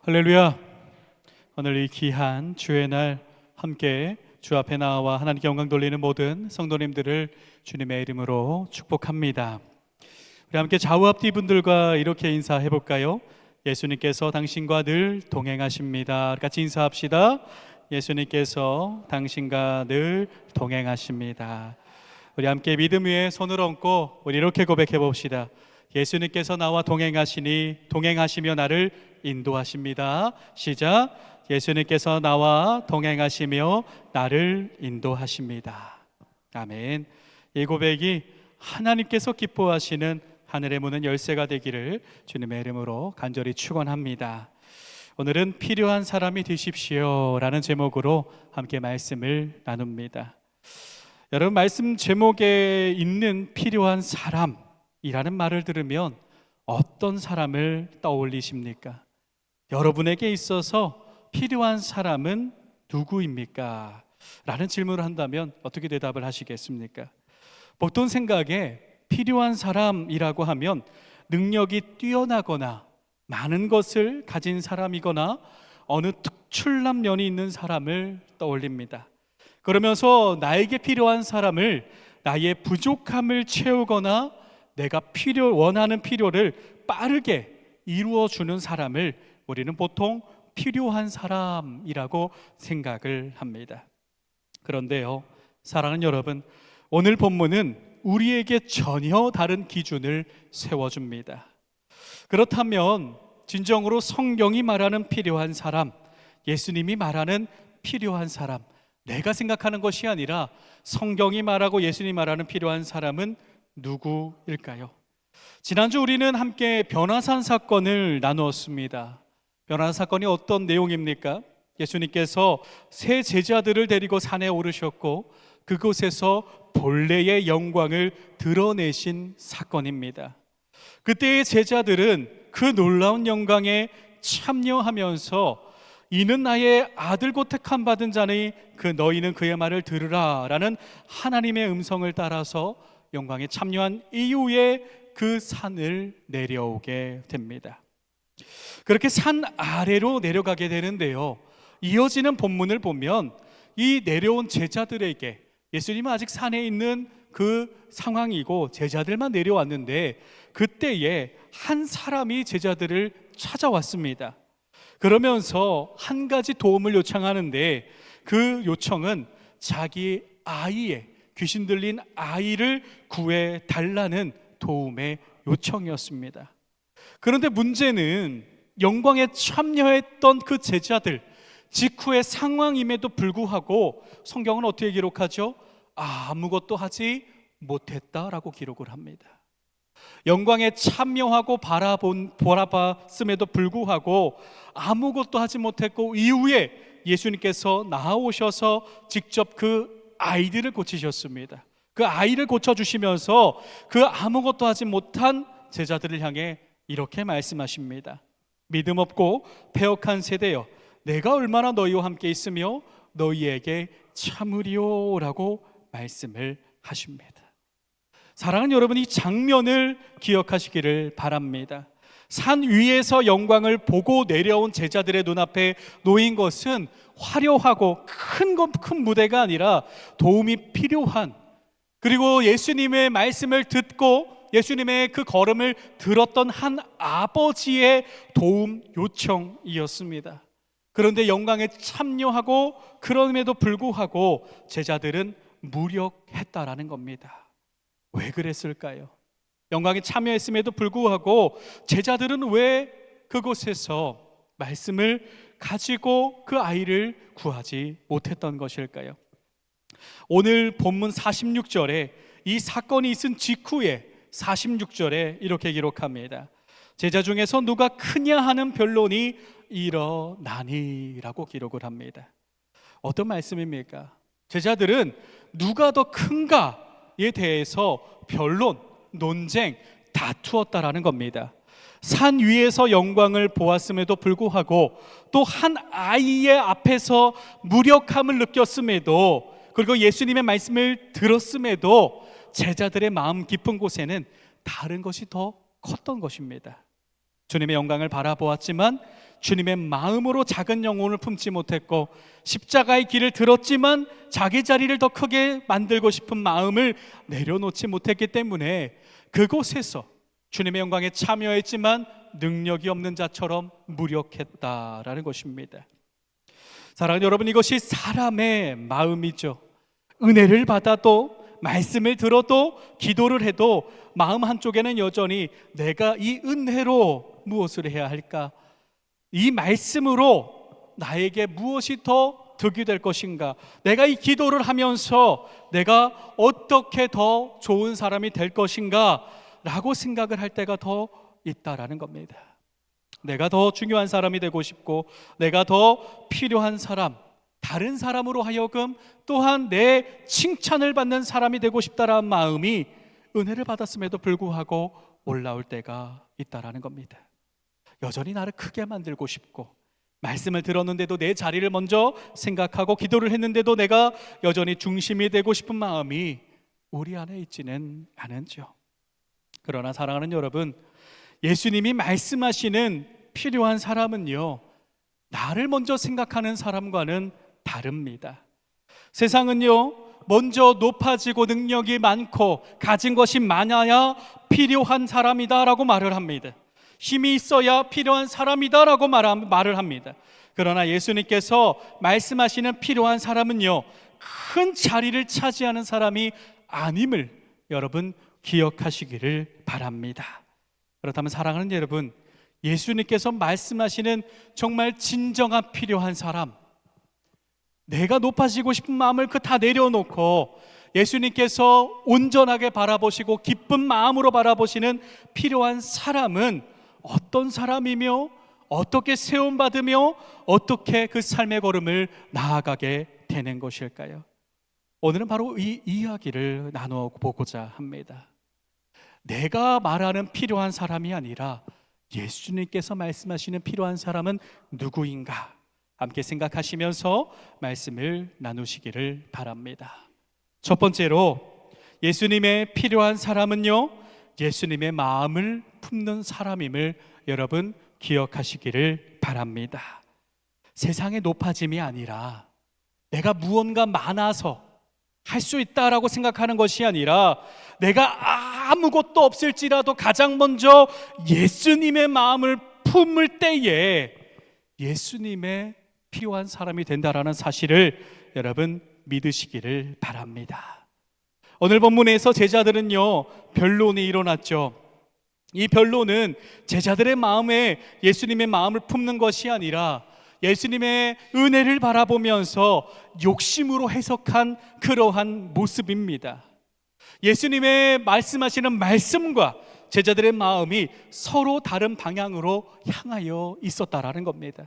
할렐루야. 오늘 이 귀한 주의 날 함께 주 앞에 나와 하나님께 영광 돌리는 모든 성도님들을 주님의 이름으로 축복합니다. 우리 함께 좌우 앞뒤 분들과 이렇게 인사해 볼까요? 예수님께서 당신과 늘 동행하십니다. 같이 인사합시다. 예수님께서 당신과 늘 동행하십니다. 우리 함께 믿음 위에 손을 얹고 우리 이렇게 고백해 봅시다. 예수님께서 나와 동행하시니 동행하시며 나를 인도하십니다. 시작. 예수님께서 나와 동행하시며 나를 인도하십니다. 아멘. 이 고백이 하나님께서 기뻐하시는 하늘의 문은 열쇠가 되기를 주님의 이름으로 간절히 축원합니다. 오늘은 필요한 사람이 되십시오 라는 제목으로 함께 말씀을 나눕니다. 여러분, 말씀 제목에 있는 필요한 사람이라는 말을 들으면 어떤 사람을 떠올리십니까? 여러분에게 있어서 필요한 사람은 누구입니까? 라는 질문을 한다면 어떻게 대답을 하시겠습니까? 보통 생각에 필요한 사람이라고 하면 능력이 뛰어나거나 많은 것을 가진 사람이거나 어느 특출난 면이 있는 사람을 떠올립니다. 그러면서 나에게 필요한 사람을 나의 부족함을 채우거나 내가 원하는 필요를 빠르게 이루어주는 사람을 우리는 보통 필요한 사람이라고 생각을 합니다. 그런데요, 사랑하는 여러분, 오늘 본문은 우리에게 전혀 다른 기준을 세워줍니다. 그렇다면 진정으로 성경이 말하는 필요한 사람, 예수님이 말하는 필요한 사람, 내가 생각하는 것이 아니라 성경이 말하고 예수님이 말하는 필요한 사람은 누구일까요? 지난주 우리는 함께 변화산 사건을 나누었습니다. 변화산 사건이 어떤 내용입니까? 예수님께서 세 제자들을 데리고 산에 오르셨고 그곳에서 본래의 영광을 드러내신 사건입니다. 그때의 제자들은 그 놀라운 영광에 참여하면서 이는 나의 아들 곧 택함 받은 자니 그 너희는 그의 말을 들으라 라는 하나님의 음성을 따라서 영광에 참여한 이후에 그 산을 내려오게 됩니다. 그렇게 산 아래로 내려가게 되는데요, 이어지는 본문을 보면 이 내려온 제자들에게, 예수님은 아직 산에 있는 그 상황이고 제자들만 내려왔는데 그때에 한 사람이 제자들을 찾아왔습니다. 그러면서 한 가지 도움을 요청하는데 그 요청은 자기 아이의, 귀신 들린 아이를 구해 달라는 도움의 요청이었습니다. 그런데 문제는 영광에 참여했던 그 제자들 직후의 상황임에도 불구하고 성경은 어떻게 기록하죠? 아무것도 하지 못했다라고 기록을 합니다. 영광에 참여하고 바라봤음에도 불구하고 아무것도 하지 못했고 이후에 예수님께서 나오셔서 직접 그 아이들을 고치셨습니다. 그 아이를 고쳐주시면서 그 아무것도 하지 못한 제자들을 향해 이렇게 말씀하십니다. 믿음 없고 패역한 세대여, 내가 얼마나 너희와 함께 있으며 너희에게 참으리오 라고 말씀을 하십니다. 사랑하는 여러분, 이 장면을 기억하시기를 바랍니다. 산 위에서 영광을 보고 내려온 제자들의 눈앞에 놓인 것은 화려하고 큰 무대가 아니라 도움이 필요한, 그리고 예수님의 말씀을 듣고 예수님의 그 걸음을 들었던 한 아버지의 도움 요청이었습니다. 그런데 영광에 참여하고 그럼에도 불구하고 제자들은 무력했다라는 겁니다. 왜 그랬을까요? 영광에 참여했음에도 불구하고 제자들은 왜 그곳에서 말씀을 가지고 그 아이를 구하지 못했던 것일까요? 오늘 본문 46절에 이 사건이 있은 직후에 46절에 이렇게 기록합니다. 제자 중에서 누가 크냐 하는 변론이 일어나니 라고 기록을 합니다. 어떤 말씀입니까? 제자들은 누가 더 큰가에 대해서 변론, 논쟁, 다투었다라는 겁니다. 산 위에서 영광을 보았음에도 불구하고 또 한 아이의 앞에서 무력함을 느꼈음에도, 그리고 예수님의 말씀을 들었음에도 제자들의 마음 깊은 곳에는 다른 것이 더 컸던 것입니다. 주님의 영광을 바라보았지만 주님의 마음으로 작은 영혼을 품지 못했고, 십자가의 길을 들었지만 자기 자리를 더 크게 만들고 싶은 마음을 내려놓지 못했기 때문에 그곳에서 주님의 영광에 참여했지만 능력이 없는 자처럼 무력했다라는 것입니다. 사랑하는 여러분, 이것이 사람의 마음이죠. 은혜를 받아도, 말씀을 들어도, 기도를 해도 마음 한쪽에는 여전히 내가 이 은혜로 무엇을 해야 할까? 이 말씀으로 나에게 무엇이 더 득이 될 것인가? 내가 이 기도를 하면서 내가 어떻게 더 좋은 사람이 될 것인가? 라고 생각을 할 때가 더 있다라는 겁니다. 내가 더 중요한 사람이 되고 싶고, 내가 더 필요한 사람, 다른 사람으로 하여금 또한 내 칭찬을 받는 사람이 되고 싶다라는 마음이 은혜를 받았음에도 불구하고 올라올 때가 있다라는 겁니다. 여전히 나를 크게 만들고 싶고, 말씀을 들었는데도 내 자리를 먼저 생각하고, 기도를 했는데도 내가 여전히 중심이 되고 싶은 마음이 우리 안에 있지는 않은지요. 그러나 사랑하는 여러분, 예수님이 말씀하시는 필요한 사람은요, 나를 먼저 생각하는 사람과는 다릅니다. 세상은요, 먼저 높아지고 능력이 많고 가진 것이 많아야 필요한 사람이다 라고 말을 합니다. 힘이 있어야 필요한 사람이다 라고 말을 합니다. 그러나 예수님께서 말씀하시는 필요한 사람은요, 큰 자리를 차지하는 사람이 아님을 여러분 기억하시기를 바랍니다. 그렇다면 사랑하는 여러분, 예수님께서 말씀하시는 정말 진정한 필요한 사람, 내가 높아지고 싶은 마음을 다 내려놓고 예수님께서 온전하게 바라보시고 기쁜 마음으로 바라보시는 필요한 사람은 어떤 사람이며, 어떻게 세움받으며, 어떻게 그 삶의 걸음을 나아가게 되는 것일까요? 오늘은 바로 이 이야기를 나누어 보고자 합니다. 내가 말하는 필요한 사람이 아니라 예수님께서 말씀하시는 필요한 사람은 누구인가? 함께 생각하시면서 말씀을 나누시기를 바랍니다. 첫 번째로, 예수님의 필요한 사람은요, 예수님의 마음을 품는 사람임을 여러분 기억하시기를 바랍니다. 세상의 높아짐이 아니라 내가 무언가 많아서 할 수 있다라고 생각하는 것이 아니라, 내가 아무것도 없을지라도 가장 먼저 예수님의 마음을 품을 때에 예수님의 필요한 사람이 된다라는 사실을 여러분 믿으시기를 바랍니다. 오늘 본문에서 제자들은요, 변론이 일어났죠. 이 변론은 제자들의 마음에 예수님의 마음을 품는 것이 아니라 예수님의 은혜를 바라보면서 욕심으로 해석한 그러한 모습입니다. 예수님의 말씀하시는 말씀과 제자들의 마음이 서로 다른 방향으로 향하여 있었다라는 겁니다.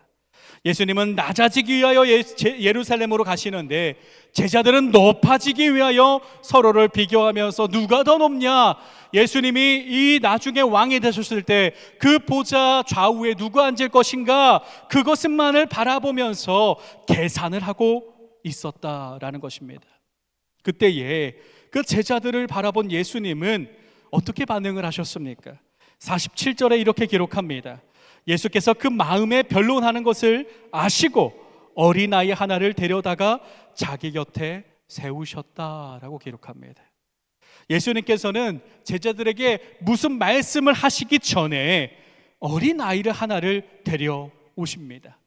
예수님은 낮아지기 위하여 예루살렘으로 가시는데 제자들은 높아지기 위하여 서로를 비교하면서 누가 더 높냐? 예수님이 이 나중에 왕이 되셨을 때 그 보좌 좌우에 누가 앉을 것인가? 그것만을 바라보면서 계산을 하고 있었다라는 것입니다. 그때에 그 제자들을 바라본 예수님은 어떻게 반응을 하셨습니까? 47절에 이렇게 기록합니다. 예수께서 그 마음에 변론하는 것을 아시고 어린아이 하나를 데려다가 자기 곁에 세우셨다라고 기록합니다. 예수님께서는 제자들에게 무슨 말씀을 하시기 전에 어린아이를 하나를 데려오십니다.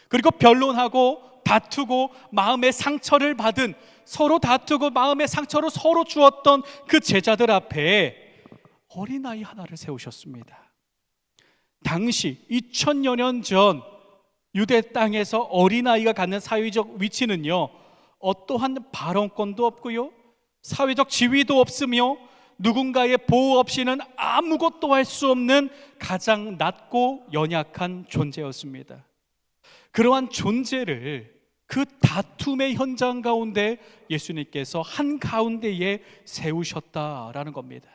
그리고 변론하고 다투고 마음의 상처를 받은, 서로 다투고 마음의 상처를 서로 주었던 그 제자들 앞에 어린아이 하나를 세우셨습니다. 당시 2000여 년 전 유대 땅에서 어린아이가 갖는 사회적 위치는요, 어떠한 발언권도 없고요, 사회적 지위도 없으며 누군가의 보호 없이는 아무것도 할 수 없는 가장 낮고 연약한 존재였습니다. 그러한 존재를 그 다툼의 현장 가운데 예수님께서 한가운데에 세우셨다라는 겁니다.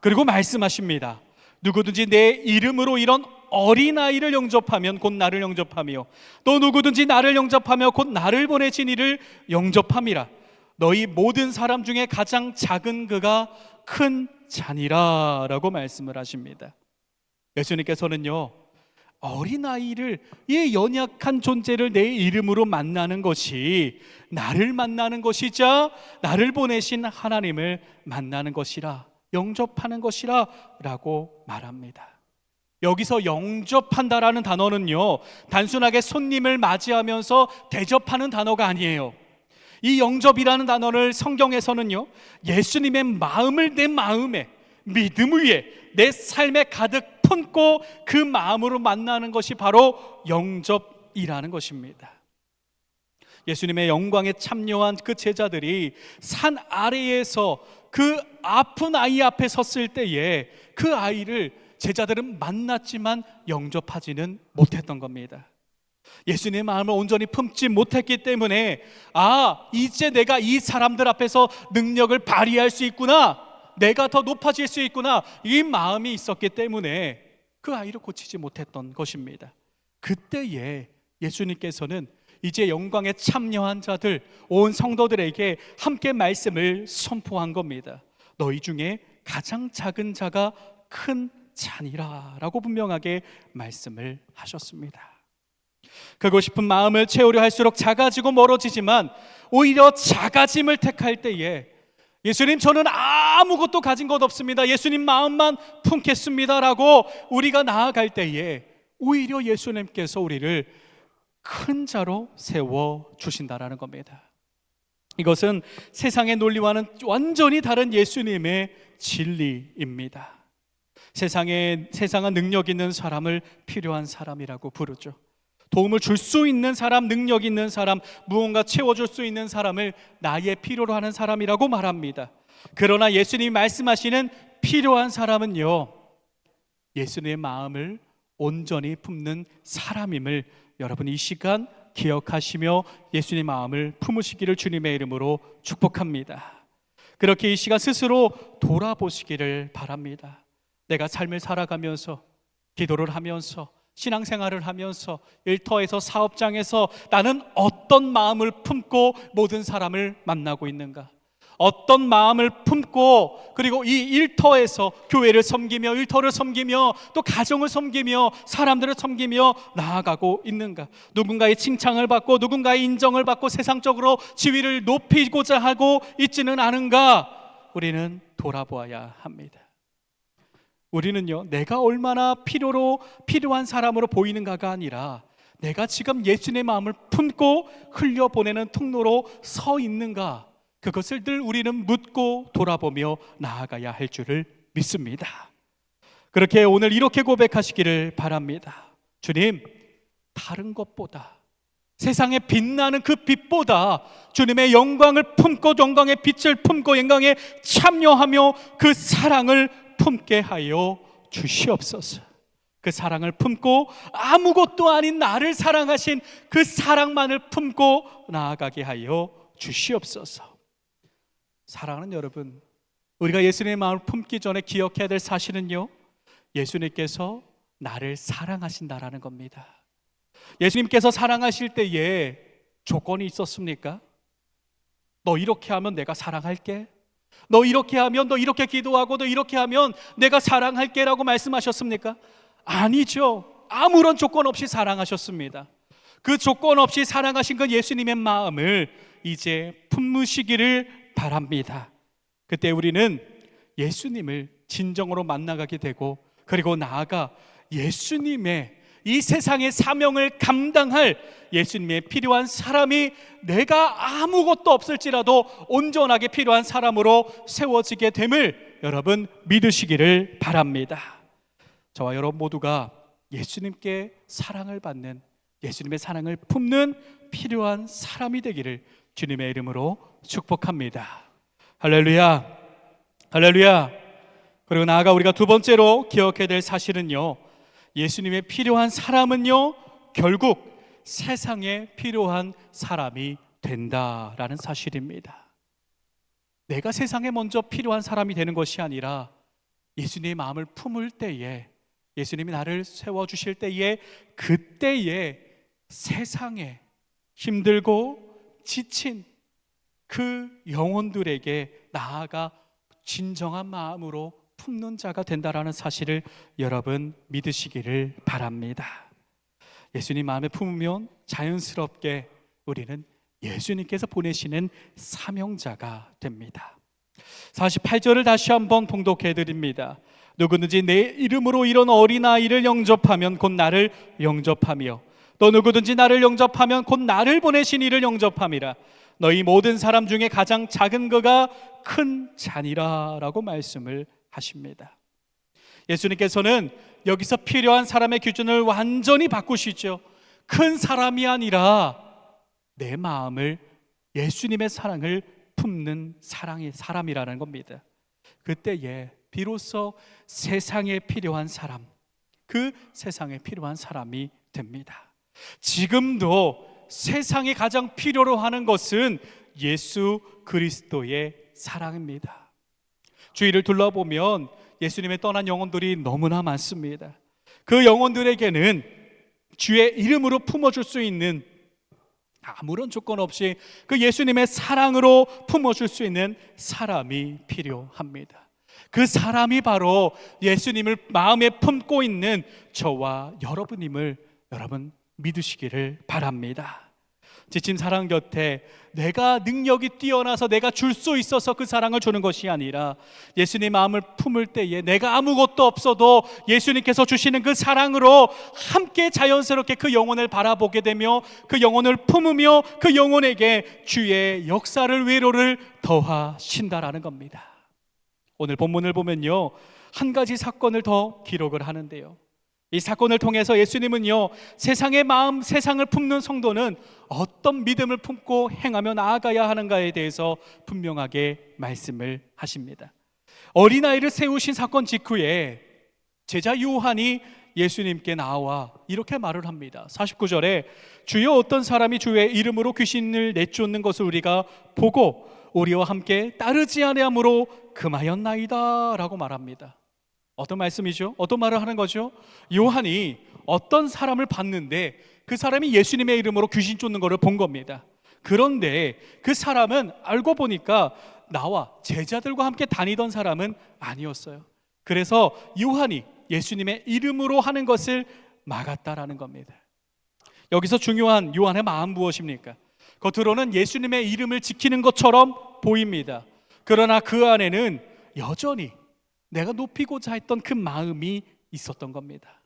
그리고 말씀하십니다. 누구든지 내 이름으로 이런 어린아이를 영접하면 곧 나를 영접하며, 또 누구든지 나를 영접하며 곧 나를 보내신 이를 영접함이라. 너희 모든 사람 중에 가장 작은 그가 큰 자니라 라고 말씀을 하십니다. 예수님께서는요, 어린아이를, 이 연약한 존재를 내 이름으로 만나는 것이 나를 만나는 것이자 나를 보내신 하나님을 만나는 것이라, 영접하는 것이라 라고 말합니다. 여기서 영접한다라는 단어는요, 단순하게 손님을 맞이하면서 대접하는 단어가 아니에요. 이 영접이라는 단어를 성경에서는요, 예수님의 마음을 내 마음에, 믿음 위에, 내 삶에 가득 품고 그 마음으로 만나는 것이 바로 영접이라는 것입니다. 예수님의 영광에 참여한 그 제자들이 산 아래에서 그 아픈 아이 앞에 섰을 때에 그 아이를 제자들은 만났지만 영접하지는 못했던 겁니다. 예수님의 마음을 온전히 품지 못했기 때문에, 이제 내가 이 사람들 앞에서 능력을 발휘할 수 있구나, 내가 더 높아질 수 있구나, 이 마음이 있었기 때문에 그 아이를 고치지 못했던 것입니다. 그때에 예수님께서는 이제 영광에 참여한 자들, 온 성도들에게 함께 말씀을 선포한 겁니다. 너희 중에 가장 작은 자가 큰 자니라 라고 분명하게 말씀을 하셨습니다. 크고 싶은 마음을 채우려 할수록 작아지고 멀어지지만, 오히려 작아짐을 택할 때에 예수님, 저는 아무것도 가진 것 없습니다, 예수님 마음만 품겠습니다 라고 우리가 나아갈 때에 오히려 예수님께서 우리를 큰 자로 세워주신다라는 겁니다. 이것은 세상의 논리와는 완전히 다른 예수님의 진리입니다. 세상은 능력 있는 사람을 필요한 사람이라고 부르죠. 도움을 줄 수 있는 사람, 능력 있는 사람, 무언가 채워줄 수 있는 사람을 나의 필요로 하는 사람이라고 말합니다. 그러나 예수님이 말씀하시는 필요한 사람은요, 예수님의 마음을 온전히 품는 사람임을 여러분 이 시간 기억하시며 예수님의 마음을 품으시기를 주님의 이름으로 축복합니다. 그렇게 이 시간 스스로 돌아보시기를 바랍니다. 내가 삶을 살아가면서, 기도를 하면서, 신앙생활을 하면서, 일터에서, 사업장에서 나는 어떤 마음을 품고 모든 사람을 만나고 있는가? 어떤 마음을 품고, 그리고 이 일터에서 교회를 섬기며, 일터를 섬기며, 또 가정을 섬기며, 사람들을 섬기며 나아가고 있는가? 누군가의 칭찬을 받고, 누군가의 인정을 받고, 세상적으로 지위를 높이고자 하고 있지는 않은가? 우리는 돌아보아야 합니다. 우리는요, 내가 얼마나 필요한 사람으로 보이는가가 아니라, 내가 지금 예수님의 마음을 품고 흘려보내는 통로로 서 있는가, 그것을 늘 우리는 묻고 돌아보며 나아가야 할 줄을 믿습니다. 그렇게 오늘 이렇게 고백하시기를 바랍니다. 주님, 다른 것보다, 세상에 빛나는 그 빛보다 주님의 영광을 품고, 영광의 빛을 품고, 영광에 참여하며 그 사랑을 품게 하여 주시옵소서. 그 사랑을 품고 아무것도 아닌 나를 사랑하신 그 사랑만을 품고 나아가게 하여 주시옵소서. 사랑하는 여러분, 우리가 예수님의 마음을 품기 전에 기억해야 될 사실은요, 예수님께서 나를 사랑하신다라는 겁니다. 예수님께서 사랑하실 때에 조건이 있었습니까? 너 이렇게 하면 내가 사랑할게, 너 이렇게 하면, 너 이렇게 기도하고, 너 이렇게 하면 내가 사랑할게 라고 말씀하셨습니까? 아니죠. 아무런 조건 없이 사랑하셨습니다. 그 조건 없이 사랑하신 그 예수님의 마음을 이제 품으시기를 바랍니다. 그때 우리는 예수님을 진정으로 만나가게 되고, 그리고 나아가 예수님의 이 세상의 사명을 감당할 예수님의 필요한 사람이, 내가 아무것도 없을지라도 온전하게 필요한 사람으로 세워지게 됨을 여러분 믿으시기를 바랍니다. 저와 여러분 모두가 예수님께 사랑을 받는, 예수님의 사랑을 품는 필요한 사람이 되기를 주님의 이름으로 축복합니다. 할렐루야, 할렐루야. 그리고 나아가 우리가 두 번째로 기억해야 될 사실은요, 예수님의 필요한 사람은요, 결국 세상에 필요한 사람이 된다라는 사실입니다. 내가 세상에 먼저 필요한 사람이 되는 것이 아니라, 예수님의 마음을 품을 때에, 예수님이 나를 세워주실 때에, 그때에 세상에 힘들고 지친 그 영혼들에게 나아가 진정한 마음으로 품는 자가 된다라는 사실을 여러분 믿으시기를 바랍니다. 예수님 마음에 품으면 자연스럽게 우리는 예수님께서 보내시는 사명자가 됩니다. 48절을 다시 한번 봉독해 드립니다. 누구든지 내 이름으로 이런 어린아이를 영접하면 곧 나를 영접하며 또 누구든지 나를 영접하면 곧 나를 보내신 이를 영접함이라. 너희 모든 사람 중에 가장 작은 그가 큰 자니라 라고 말씀을 하십니다. 예수님께서는 여기서 필요한 사람의 기준을 완전히 바꾸시죠. 큰 사람이 아니라 내 마음을, 예수님의 사랑을 품는 사랑의 사람이라는 겁니다. 그때에 비로소 세상에 필요한 사람, 그 세상에 필요한 사람이 됩니다. 지금도 세상에 가장 필요로 하는 것은 예수 그리스도의 사랑입니다. 주위를 둘러보면 예수님의 떠난 영혼들이 너무나 많습니다. 그 영혼들에게는 주의 이름으로 품어줄 수 있는, 아무런 조건 없이 그 예수님의 사랑으로 품어줄 수 있는 사람이 필요합니다. 그 사람이 바로 예수님을 마음에 품고 있는 저와 여러분임을 여러분 믿으시기를 바랍니다. 지친 사람 곁에 내가 능력이 뛰어나서 내가 줄 수 있어서 그 사랑을 주는 것이 아니라 예수님 마음을 품을 때에 내가 아무것도 없어도 예수님께서 주시는 그 사랑으로 함께 자연스럽게 그 영혼을 바라보게 되며 그 영혼을 품으며 그 영혼에게 주의 역사를, 위로를 더하신다라는 겁니다. 오늘 본문을 보면요, 한 가지 사건을 더 기록을 하는데요, 이 사건을 통해서 예수님은요, 세상의 마음, 세상을 품는 성도는 어떤 믿음을 품고 행하며 나아가야 하는가에 대해서 분명하게 말씀을 하십니다. 어린아이를 세우신 사건 직후에 제자 요한이 예수님께 나와 이렇게 말을 합니다. 49절에 주여 어떤 사람이 주의 이름으로 귀신을 내쫓는 것을 우리가 보고 우리와 함께 따르지 아니함으로 금하였나이다 라고 말합니다. 어떤 말씀이죠? 어떤 말을 하는 거죠? 요한이 어떤 사람을 봤는데 그 사람이 예수님의 이름으로 귀신 쫓는 것을 본 겁니다. 그런데 그 사람은 알고 보니까 나와 제자들과 함께 다니던 사람은 아니었어요. 그래서 요한이 예수님의 이름으로 하는 것을 막았다라는 겁니다. 여기서 중요한 요한의 마음 무엇입니까? 겉으로는 예수님의 이름을 지키는 것처럼 보입니다. 그러나 그 안에는 여전히 내가 높이고자 했던 그 마음이 있었던 겁니다.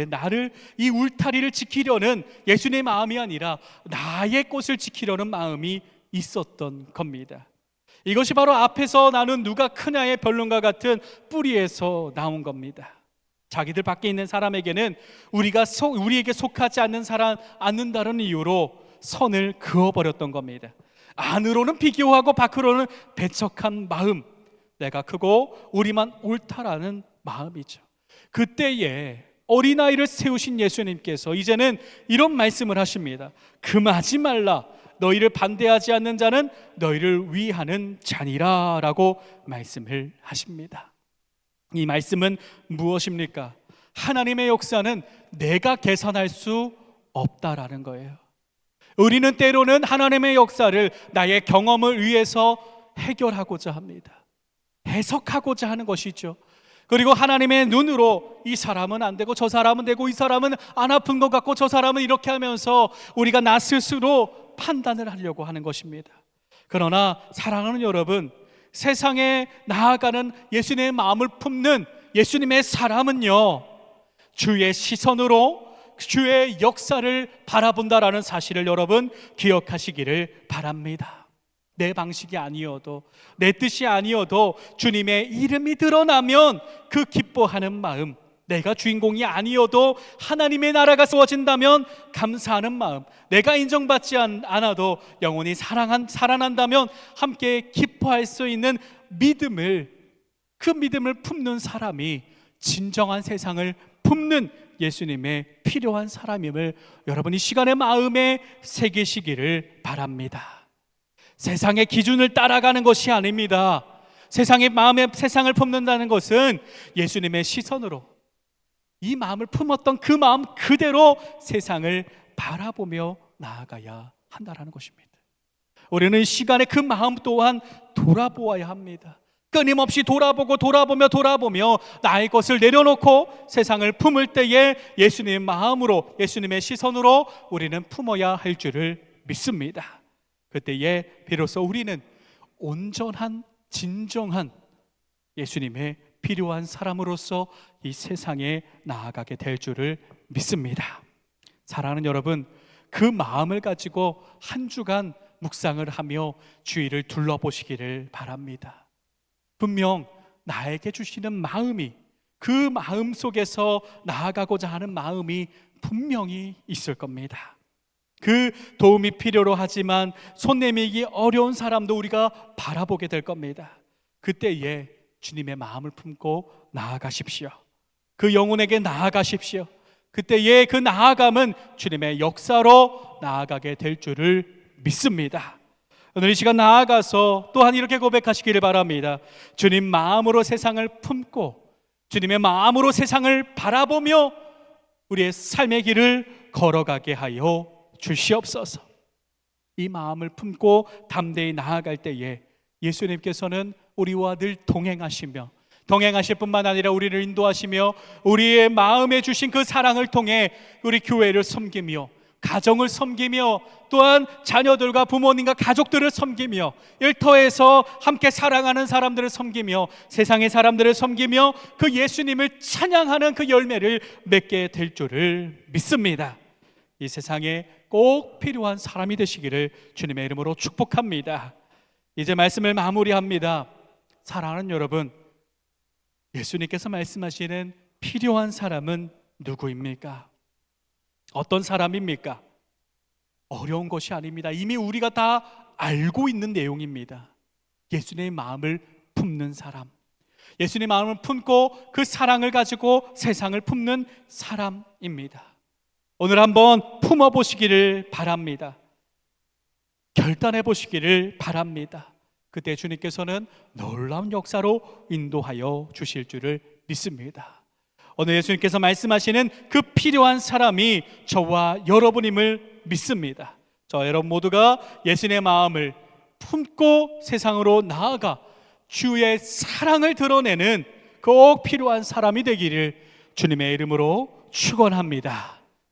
나를, 이 울타리를 지키려는 예수님의 마음이 아니라 나의 꽃을 지키려는 마음이 있었던 겁니다. 이것이 바로 앞에서 나눈 누가 크냐의 변론과 같은 뿌리에서 나온 겁니다. 자기들 밖에 있는 사람에게는 우리에게 속하지 않는다는 이유로 선을 그어버렸던 겁니다. 안으로는 비교하고 밖으로는 배척한 마음, 내가 크고 우리만 옳다라는 마음이죠. 그때에 어린아이를 세우신 예수님께서 이제는 이런 말씀을 하십니다. 금하지 말라. 너희를 반대하지 않는 자는 너희를 위하는 자니라 라고 말씀을 하십니다. 이 말씀은 무엇입니까? 하나님의 역사는 내가 계산할 수 없다라는 거예요. 우리는 때로는 하나님의 역사를 나의 경험을 위해서 해결하고자 합니다. 해석하고자 하는 것이죠. 그리고 하나님의 눈으로 이 사람은 안 되고 저 사람은 되고 이 사람은 안 아픈 것 같고 저 사람은 이렇게 하면서 우리가 나 스스로 판단을 하려고 하는 것입니다. 그러나 사랑하는 여러분, 세상에 나아가는 예수님의 마음을 품는 예수님의 사람은요, 주의 시선으로 주의 역사를 바라본다라는 사실을 여러분 기억하시기를 바랍니다. 내 방식이 아니어도, 내 뜻이 아니어도 주님의 이름이 드러나면 그 기뻐하는 마음, 내가 주인공이 아니어도 하나님의 나라가 세워진다면 감사하는 마음, 내가 인정받지 않아도 영원히 살아난다면 함께 기뻐할 수 있는 믿음을, 그 믿음을 품는 사람이 진정한 세상을 품는 예수님의 필요한 사람임을 여러분이 시간의 마음에 새기시기를 바랍니다. 세상의 기준을 따라가는 것이 아닙니다. 세상의 마음에 세상을 품는다는 것은 예수님의 시선으로 이 마음을 품었던 그 마음 그대로 세상을 바라보며 나아가야 한다는 것입니다. 우리는 시간에 그 마음 또한 돌아보아야 합니다. 끊임없이 돌아보며 나의 것을 내려놓고 세상을 품을 때에 예수님의 마음으로, 예수님의 시선으로 우리는 품어야 할 줄을 믿습니다. 그때에 비로소 우리는 온전한 진정한 예수님의 필요한 사람으로서 이 세상에 나아가게 될 줄을 믿습니다. 사랑하는 여러분, 그 마음을 가지고 한 주간 묵상을 하며 주위를 둘러보시기를 바랍니다. 분명 나에게 주시는 마음이, 그 마음 속에서 나아가고자 하는 마음이 분명히 있을 겁니다. 그 도움이 필요로 하지만 손 내밀기 어려운 사람도 우리가 바라보게 될 겁니다. 그때에 주님의 마음을 품고 나아가십시오. 그 영혼에게 나아가십시오. 그때의 그 나아감은 주님의 역사로 나아가게 될 줄을 믿습니다. 오늘 이 시간 나아가서 또한 이렇게 고백하시기를 바랍니다. 주님 마음으로 세상을 품고 주님의 마음으로 세상을 바라보며 우리의 삶의 길을 걸어가게 하여 주시옵소서. 이 마음을 품고 담대히 나아갈 때에 예수님께서는 우리와 늘 동행하실 뿐만 아니라 우리를 인도하시며 우리의 마음에 주신 그 사랑을 통해 우리 교회를 섬기며 가정을 섬기며 또한 자녀들과 부모님과 가족들을 섬기며 일터에서 함께 사랑하는 사람들을 섬기며 세상의 사람들을 섬기며 그 예수님을 찬양하는 그 열매를 맺게 될 줄을 믿습니다. 이 세상에 꼭 필요한 사람이 되시기를 주님의 이름으로 축복합니다. 이제 말씀을 마무리합니다. 사랑하는 여러분, 예수님께서 말씀하시는 필요한 사람은 누구입니까? 어떤 사람입니까? 어려운 것이 아닙니다. 이미 우리가 다 알고 있는 내용입니다. 예수님의 마음을 품는 사람, 예수님의 마음을 품고 그 사랑을 가지고 세상을 품는 사람입니다. 오늘 한번 품어보시기를 바랍니다. 결단해 보시기를 바랍니다. 그때 주님께서는 놀라운 역사로 인도하여 주실 줄을 믿습니다. 오늘 예수님께서 말씀하시는 그 필요한 사람이 저와 여러분임을 믿습니다. 저 여러분 모두가 예수님의 마음을 품고 세상으로 나아가 주의 사랑을 드러내는 꼭 필요한 사람이 되기를 주님의 이름으로 축원합니다.